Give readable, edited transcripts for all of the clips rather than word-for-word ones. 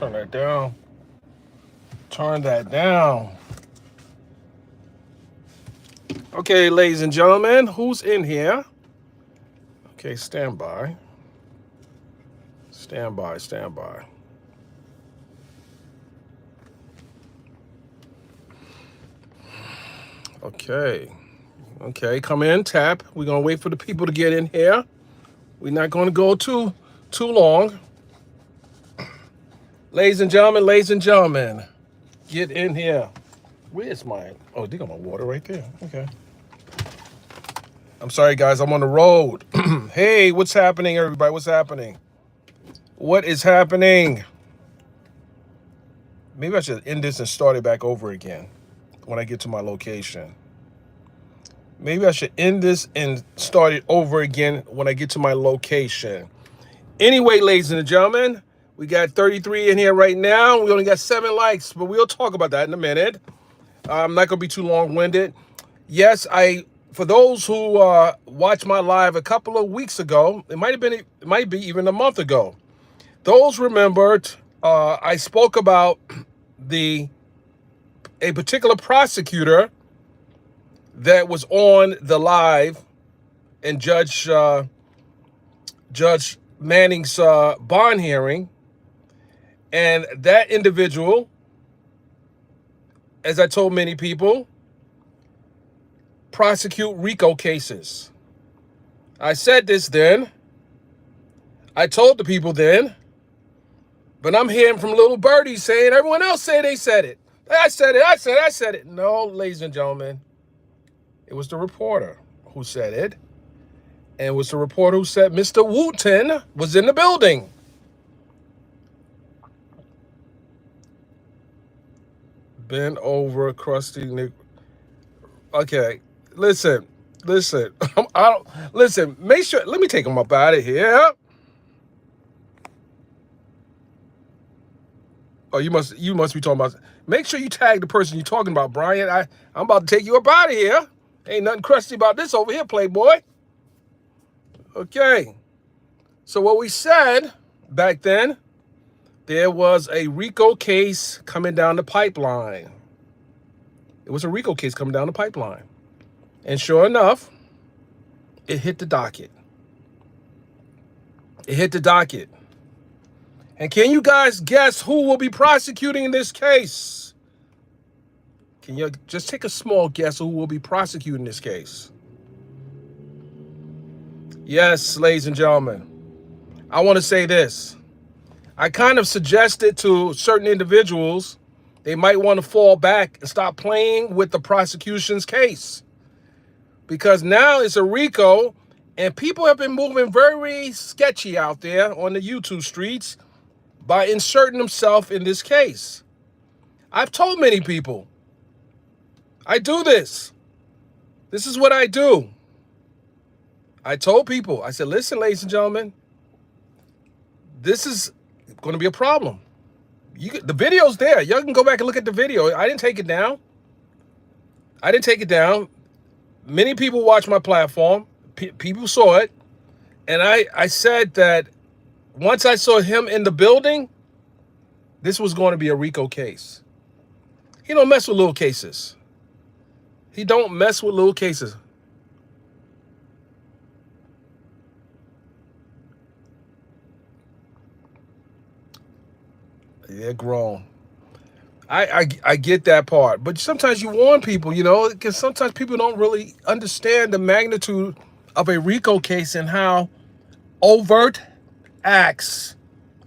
turn that down. Turn that down. Okay, ladies and gentlemen, who's in here? Okay, stand by. Stand by, stand by. Okay. Okay, come in, tap. We're gonna wait for the people to get in here. We're not gonna go too long. Ladies and gentlemen, get in here. Where's my, oh, they got my water right there. Okay. I'm sorry, guys, I'm on the road. Hey, what's happening, everybody? What's happening? What is happening? Maybe I should end this and start it back over again when I get to my location. Maybe I should end this and start it over again when I get to my location. Anyway, ladies and gentlemen, we got 33 in here right now. We only got 7 likes, but we'll talk about that in a minute. I'm not going to be too long-winded. Yes, for those who watched my live a couple of weeks ago, it might be even a month ago. Those remembered, I spoke about a particular prosecutor that was on the live in Judge Manning's bond hearing, and that individual, as I told many people, prosecute RICO cases. I said this then. I told the people then, but I'm hearing from little birdies saying everyone else say they said it. I said it. No, ladies and gentlemen, it was the reporter who said it. And it was the reporter who said Mr. Wooten was in the building. Bend over, crusty Nick. Okay, listen. Listen. Make sure. Let me take him up out of here. Oh, you must be talking about. Make sure you tag the person you're talking about, Brian. I'm about to take you up out of here. Ain't nothing crusty about this over here, Playboy. Okay. So what we said back then, there was a RICO case coming down the pipeline. It was a RICO case coming down the pipeline. And sure enough, it hit the docket. And can you guys guess who will be prosecuting this case? Can you just take a small guess who will be prosecuting this case? Yes, ladies and gentlemen, I want to say this. I kind of suggested to certain individuals they might want to fall back and stop playing with the prosecution's case. Because now it's a RICO, and people have been moving very sketchy out there on the YouTube streets by inserting themselves in this case. I've told many people, I do this. This is what I do. I told people, I said, listen, ladies and gentlemen, this is going to be a problem. The video's there. Y'all can go back and look at the video. I didn't take it down. Many people watch my platform. People saw it. And I said that once I saw him in the building, this was going to be a RICO case. He don't mess with little cases. They're grown. I get that part. But sometimes you warn people, because sometimes people don't really understand the magnitude of a RICO case and how overt acts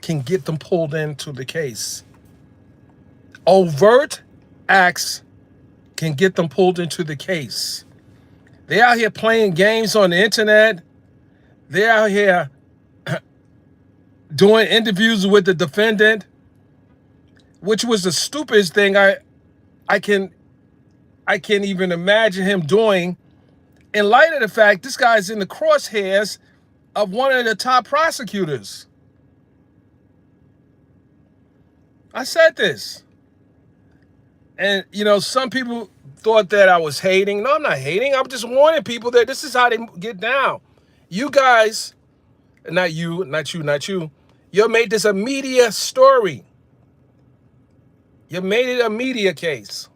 can get them pulled into the case. Overt acts can get them pulled into the case. They're out here playing games on the internet. They're out here doing interviews with the defendant, which was the stupidest thing I can even imagine him doing, in light of the fact this guy's in the crosshairs of one of the top prosecutors. I said this. And, some people thought that I was hating. No, I'm not hating. I'm just warning people that this is how they get down. You guys, not you, you made this a media story. You made it a media case.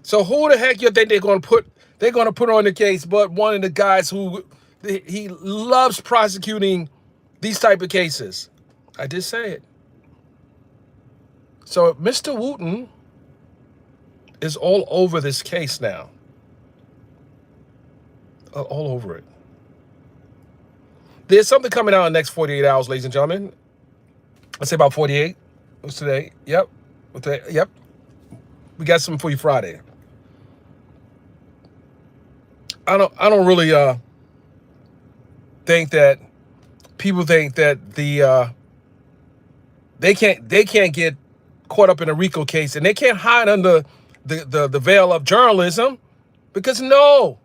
So who the heck you think they're going to put? They're going to put on the case, but one of the guys who he loves prosecuting these type of cases. I did say it. So Mr. Wooten is all over this case now. All over it. There's something coming out in the next 48 hours, ladies and gentlemen. Let's say about 48. What's today? Yep. Yep. We got something for you Friday. I don't really think that people think that they can't get caught up in a RICO case and they can't hide under the veil of journalism, because no,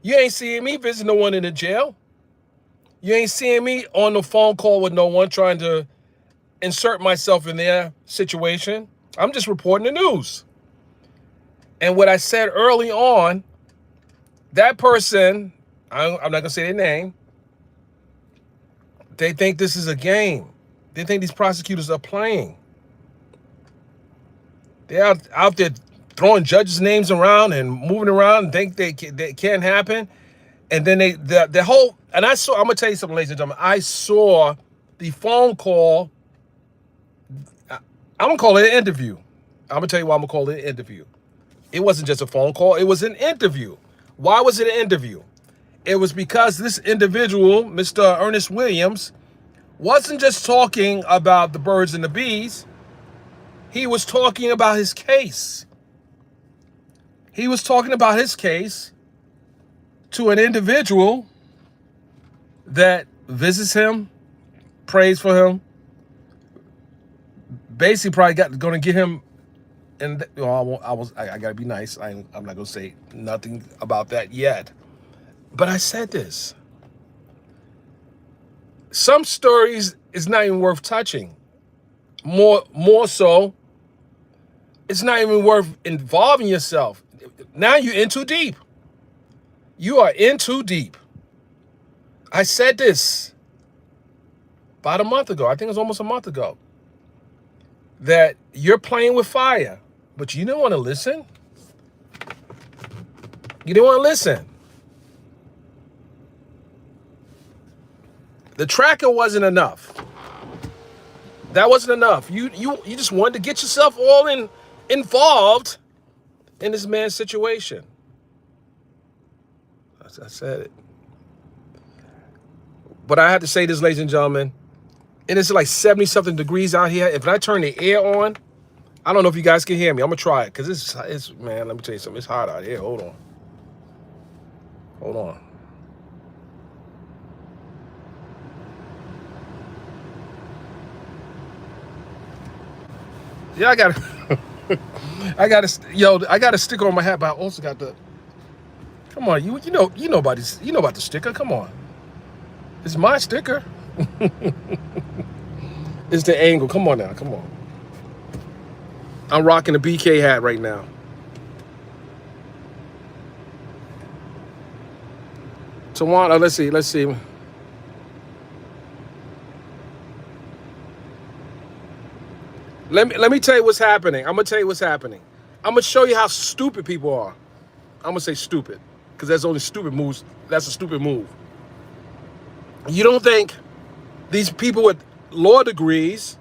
you ain't seeing me visiting no one in the jail. You ain't seeing me on the phone call with no one trying to insert myself in their situation. I'm just reporting the news. And what I said early on, that person, I'm not going to say their name, they think this is a game. They think these prosecutors are playing. They're out there throwing judges' names around and moving around and think they can't happen. And then the whole, and I'm going to tell you something, ladies and gentlemen. I saw the phone call. I'm going to call it an interview. I'm going to tell you why I'm going to call it an interview. It wasn't just a phone call. It was an interview. Why was it an interview? It was because this individual, Mr. Ernest Williams, wasn't just talking about the birds and the bees. He was talking about his case. He was talking about his case to an individual that visits him, prays for him, basically probably going to get him. And I gotta be nice. I'm not gonna say nothing about that yet. But I said this. Some stories is not even worth touching. More so, it's not even worth involving yourself. Now you're in too deep. You are in too deep. I said this about a month ago. I think it was almost a month ago. That you're playing with fire. But you didn't want to listen. You didn't want to listen. The tracker wasn't enough. That wasn't enough. You just wanted to get yourself all involved in this man's situation. I said it. But I had to say this, ladies and gentlemen. And it's like 70-something degrees out here. If I turn the air on, I don't know if you guys can hear me. I'm going to try it because it's, man, let me tell you something. It's hot out here. Hold on. Hold on. Yeah, I got a sticker on my hat, but I also got the, come on, you know about this, you know about the sticker. Come on. It's my sticker. It's the angle. Come on now. Come on. I'm rocking the BK hat right now. Tawana, let's see. Let me tell you what's happening. I'm gonna tell you what's happening. I'm gonna show you how stupid people are. I'm gonna say stupid, because that's only stupid moves. That's a stupid move. You don't think these people with law degrees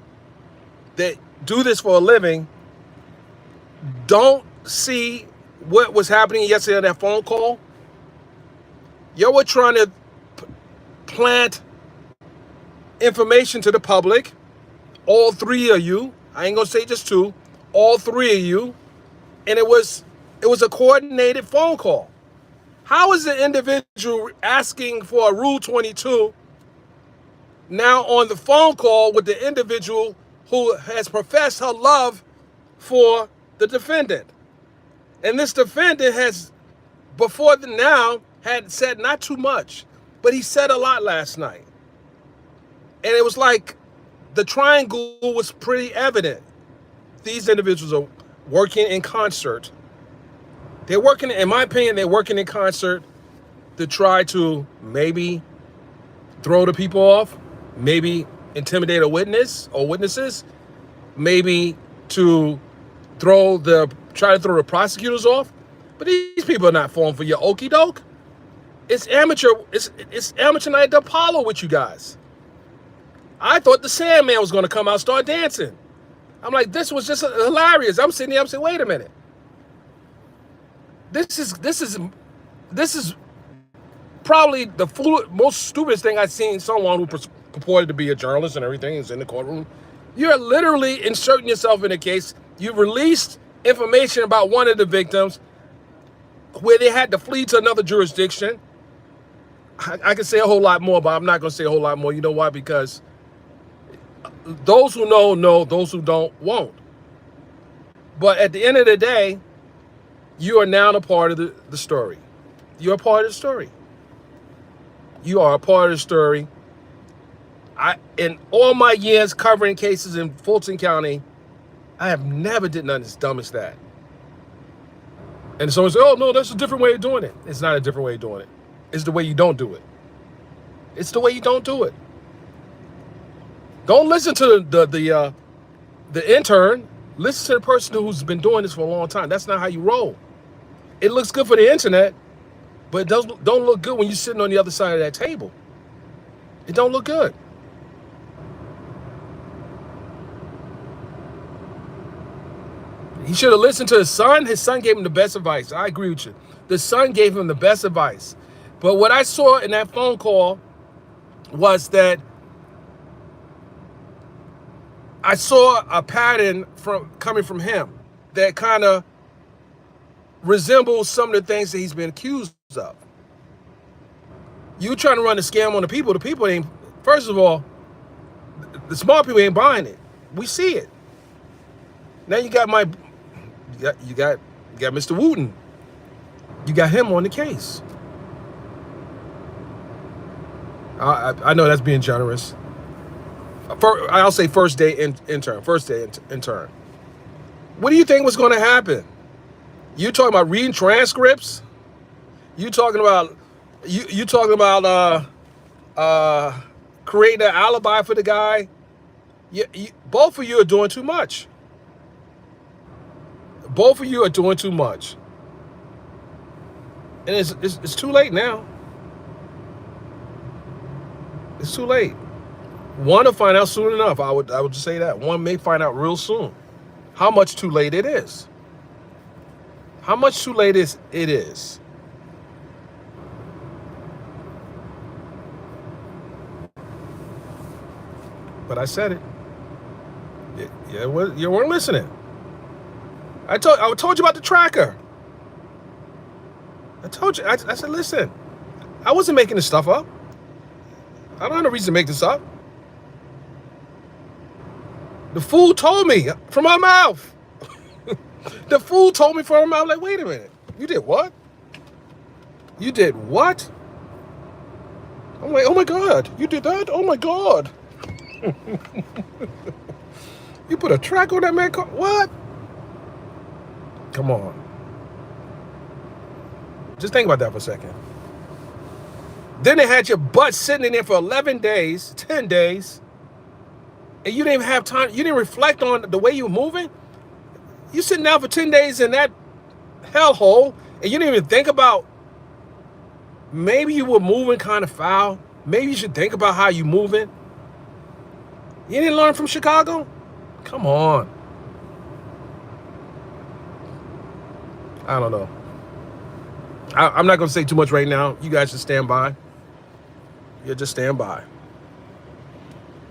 that do this for a living don't see what was happening yesterday on that phone call? You were trying to plant information to the public, all three of you. I ain't gonna say just two, all three of you, and it was a coordinated phone call. How is the individual asking for a Rule 22 now on the phone call with the individual who has professed her love for the defendant? And this defendant has, before now, had said not too much, but he said a lot last night. And it was like the triangle was pretty evident. These individuals are working in concert. They're working, in my opinion, they're working in concert to try to maybe throw the people off, maybe intimidate a witness or witnesses, maybe to try to throw the prosecutors off. But these people are not falling for your okey doke. It's amateur. It's amateur night at the Apollo with you guys. I thought the Sandman was going to come out and start dancing. I'm like, this was just hilarious. I'm sitting there. I'm saying, wait a minute. This is probably the most stupidest thing I've seen someone who purported to be a journalist and everything is in the courtroom. You're literally inserting yourself in a case. You released information about one of the victims where they had to flee to another jurisdiction. I can say a whole lot more, but I'm not going to say a whole lot more. You know why? Because those who know. Those who don't, won't. But at the end of the day, you are now a part of the story. You're a part of the story. You are a part of the story. In all my years covering cases in Fulton County, I have never did nothing as dumb as that. And someone says, oh, no, that's a different way of doing it. It's not a different way of doing it. It's the way you don't do it. It's the way you don't do it. Don't listen to the intern. Listen to the person who's been doing this for a long time. That's not how you roll. It looks good for the internet, but it don't look good when you're sitting on the other side of that table. It don't look good. He should have listened to his son. His son gave him the best advice. I agree with you. The son gave him the best advice. But what I saw in that phone call was that I saw a pattern coming from him that kind of resembles some of the things that he's been accused of. You trying to run a scam on the people ain't, first of all, the smart people ain't buying it. We see it. Now you got Mr. Wooten. You got him on the case. I know that's being generous. I'll say first day intern. What do you think was going to happen? You talking about reading transcripts? You talking about creating an alibi for the guy? Both of you are doing too much. Both of you are doing too much, and it's too late now. It's too late. One will find out soon enough. I would just say that. One may find out real soon how much too late it is. How much too late it is. But I said it. You weren't listening. I told you about the tracker. I told you. I said, listen, I wasn't making this stuff up. I don't have no reason to make this up. The fool told me from my mouth. The fool told me from my mouth. Like, wait a minute. You did what? You did what? I'm like, oh my God. You did that? Oh my God. You put a track on that man car? What? Come on. Just think about that for a second. Then they had your butt sitting in there for 11 days, 10 days, and you didn't even have time. You didn't reflect on the way you were moving. You sitting down for 10 days in that hellhole, and you didn't even think about maybe you were moving kind of foul. Maybe you should think about how you moving. You didn't learn from Chicago? Come on. I don't know. I'm not going to say too much right now. You guys should stand by. You just stand by.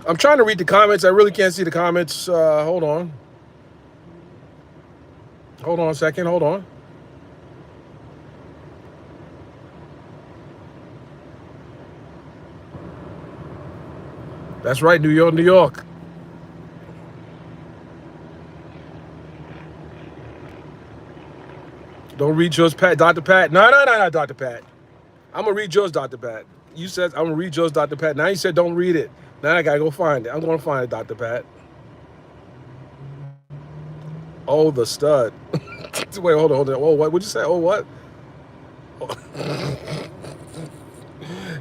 I'm trying to read the comments. I really can't see the comments. Hold on. Hold on a second. Hold on. That's right, New York, New York. Don't read yours, Pat, Dr. Pat. No, Dr. Pat. I'm going to read yours, Dr. Pat. You said I'm going to read yours, Dr. Pat. Now you said don't read it. Now I got to go find it. I'm going to find it, Dr. Pat. Oh, the stud. Wait, hold on. Oh, what would you say? Oh, what?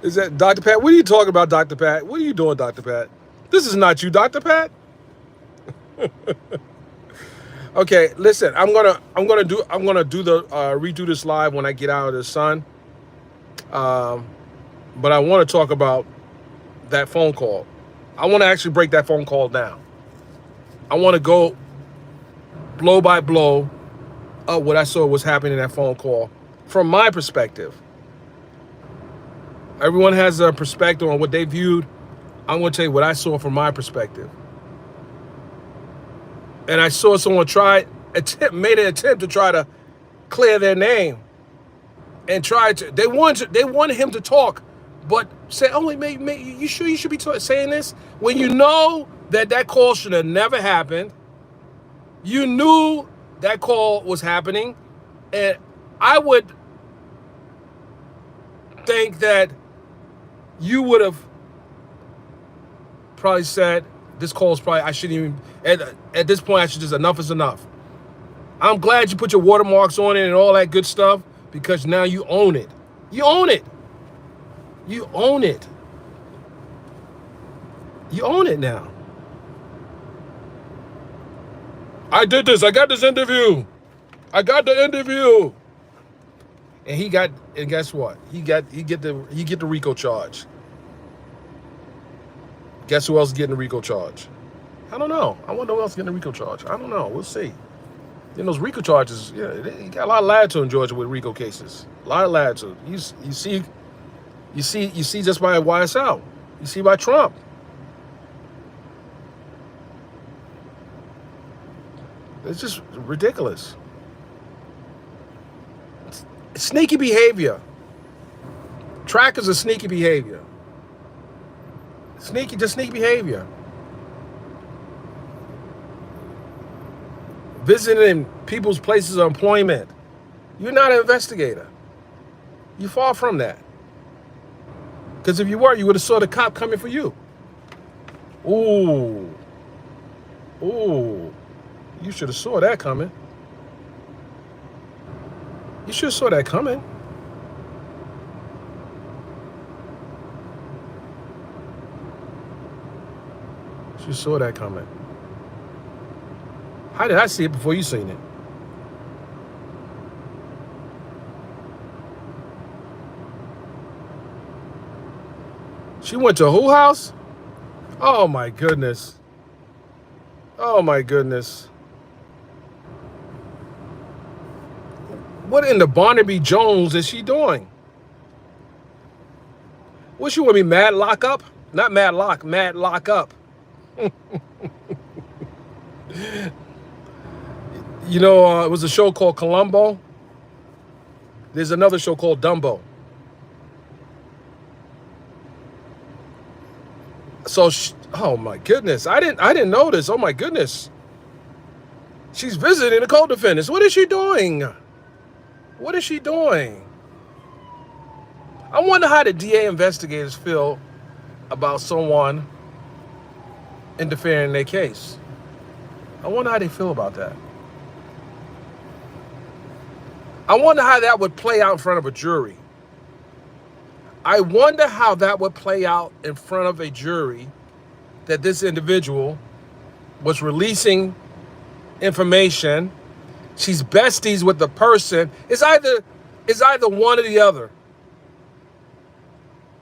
Is that Dr. Pat? What are you talking about, Dr. Pat? What are you doing, Dr. Pat? This is not you, Dr. Pat. Okay, listen. I'm gonna do the redo this live when I get out of the sun. Um, but I want to talk about that phone call. I want to actually break that phone call down. I want to go blow by blow of what I saw was happening in that phone call from my perspective. Everyone has a perspective on what they viewed. I'm going to tell you what I saw from my perspective. And I saw someone made an attempt to try to clear their name, and tried to. They wanted him to talk, but say, "Oh, wait, you sure you should be saying this when you know that call should have never happened? You knew that call was happening, and I would think that you would have probably said this call is probably I shouldn't even at this point I should just enough is enough. I'm glad you put your watermarks on it and all that good stuff because now you own it. You own it. You own it. You own it now. I did this. I got this interview. I got the interview. And guess what? He get the RICO charge. Guess who else is getting the RICO charge? I don't know. I wonder who else is getting the RICO charge. I don't know. We'll see. You know, those RICO charges, yeah, you got a lot of latitude in Georgia with RICO cases. A lot of latitude. You see just by YSL. You see by Trump. It's just ridiculous. It's sneaky behavior. Trackers are sneaky behavior. Sneaky behavior. Visiting people's places of employment. You're not an investigator. You're far from that. Because if you were, you would have saw the cop coming for you. Ooh. You should have saw that coming. You should have saw that coming. You saw that coming. How did I see it before you seen it? She went to who house? Oh my goodness. Oh my goodness. What in the Barnaby Jones is she doing? What, she want me mad lock up? Not mad lock, mad lock up. You know, it was a show called Columbo. There's another show called Dumbo. So, oh my goodness, I didn't know this. Oh my goodness, she's visiting a co-defendant. What is she doing? What is she doing? I wonder how the DA investigators feel about someone interfering in their case. I wonder how they feel about that. I wonder how that would play out in front of a jury. I wonder how that would play out in front of a jury that this individual was releasing information. She's besties with the person. It's either one or the other.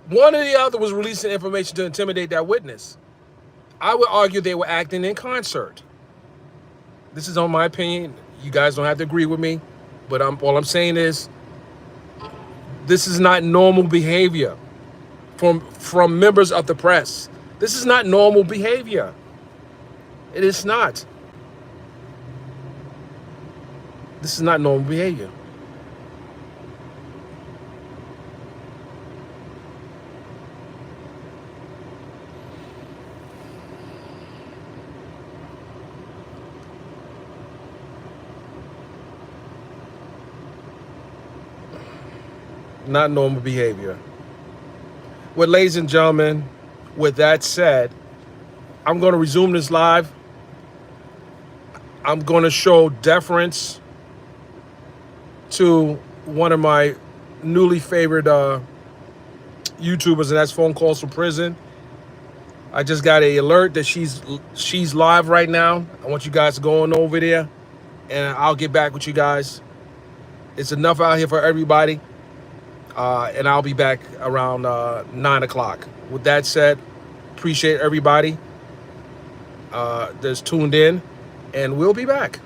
One or the other was releasing information to intimidate that witness. I would argue they were acting in concert. This is on my opinion. You guys don't have to agree with me, but all I'm saying is this is not normal behavior from members of the press. This is not normal behavior. It is not. This is not normal behavior. Not normal behavior. Well, ladies and gentlemen, with that said, I'm going to resume this live. I'm going to show deference to one of my newly favored YouTubers, and that's Phone Calls from Prison. I just got an alert that she's live right now. I want you guys to go on over there and I'll get back with you guys. It's enough out here for everybody. And I'll be back around 9 o'clock. With that said, appreciate everybody that's tuned in, and we'll be back.